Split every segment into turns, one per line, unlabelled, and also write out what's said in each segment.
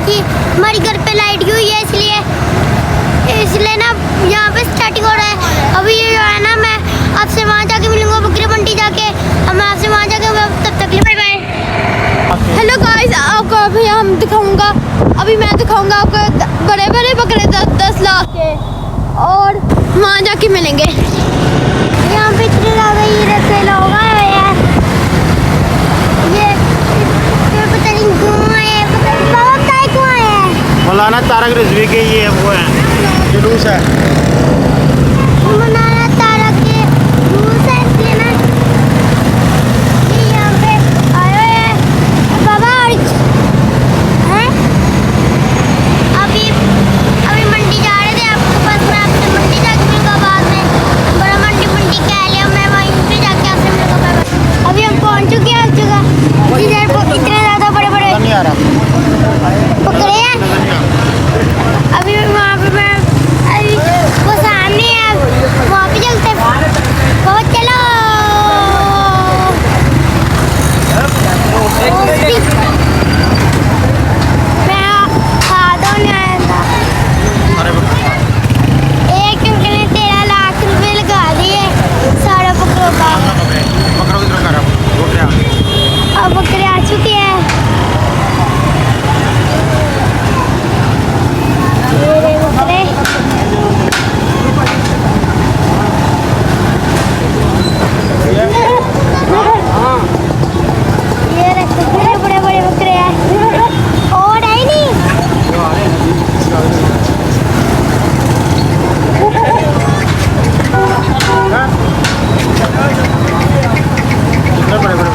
कि हमारी घर पे लाइट गई हुई है, इसलिए ना यहाँ पे स्टार्टिंग हो रहा है। अभी ये जो है ना, मैं आपसे वहाँ जाके मिलूंगा, बकरी मंडी जाके। अब मैं आपसे वहाँ जाके, तब तक बाय बाय। हेलो गाइस, आपको अभी हम दिखाऊंगा, अभी मैं दिखाऊंगा आपको बड़े बड़े बकरे 10-10 लाख के, और वहाँ जाके मिलेंगे। यहाँ पे इतने ज़्यादा ये रखे लोग आए हैं, ये पता नहीं क्यों आए, बाबा बताए क्यों आए हैं।
मौलाना तारक रिजवी के ये वो है जुलूस है,
मौलाना तारक के जुलूस है, इसलिए ना ये यहाँ पे आए हुए हैं। बाबा हैं अभी मंडी जा रहे थे, आपके पास मैं आपसे मंडी जाके मिलूंगा बाद में। बड़ा मंडी कह लिया, मैं वहीं पे जाके आपसे मिलूंगा। अभी हम पहुंच चुके हैं उस जगह जिधर इतने ज़्यादा बड़े बड़े
नहीं आ रहा
बकरे हैं। अभी वहाँ पे मैं अभी वो सामने है, वहाँ पे चलते बहुत चलो। मैं हाथ धोने आया था, एक अंकल ने 13 लाख रुपए लगा दिए सारा बकरों का।
बकरों की तरह कर
अब बकरे आ चुके हैं, मेरे बकरे। ये रखे बड़े बड़े बड़े बकरे हैं, और है नहीं।
कितने बड़े बड़े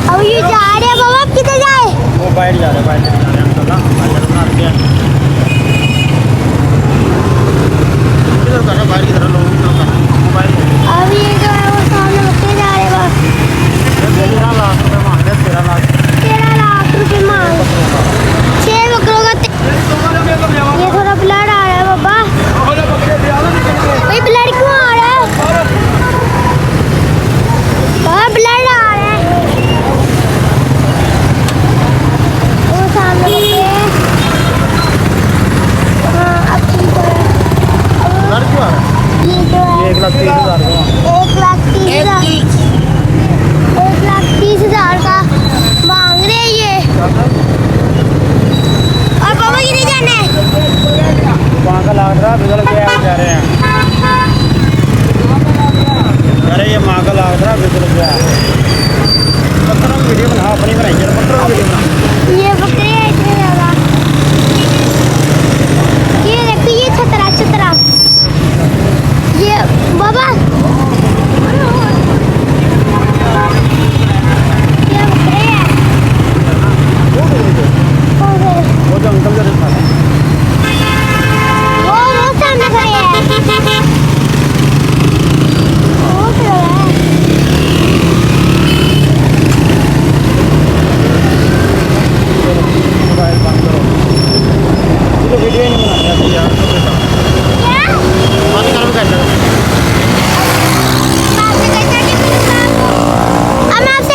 अब ये जा रहे हैं बाबा, आप किधर जाए?
वो बाहर जा रहे हैं, बाहर की तरह लोग मोबाइल
अब ये जो है वो सामने बकरे जा रहे हैं बस।
13 लाख रुपये मांग रहे, 13 लाख
13 लाख रुपए मांग, 6 बकरों का ये थोड़ा ब्लड आ रहा है बाबा। भाई ब्लड क्यों आ रहा है? बाबा ब्लड आ रहा है। वो सामने बकरे हैं। हाँ अब ठीक है।
घर क्यों आ रहा है?
ये जो है
1,30,000 का
1,30,000 का मांग रहे हैं ये। और बाबा किधर जाना है?
5 लाख रहा बिगड़ गया जा रहे हैं। अरे ये माँ का लाख रहा बिगड़ गया। पत्थरों की वीडियो बना, अपनी बनाई है, पत्थरों की वीडियो बना।
ये बकरे हैं इतने ज़्यादा, ये देखो ये छतरा ये बाबा, ये बकरे हैं।
वो जो अंकल जरा था
वो सामने खड़े हैं, वो खड़ा है।
मोबाइल बंद करो, तो वीडियो ही नहीं बना रहा यार।
क्या?
बंद करो कैसे?
अब मैं आपसे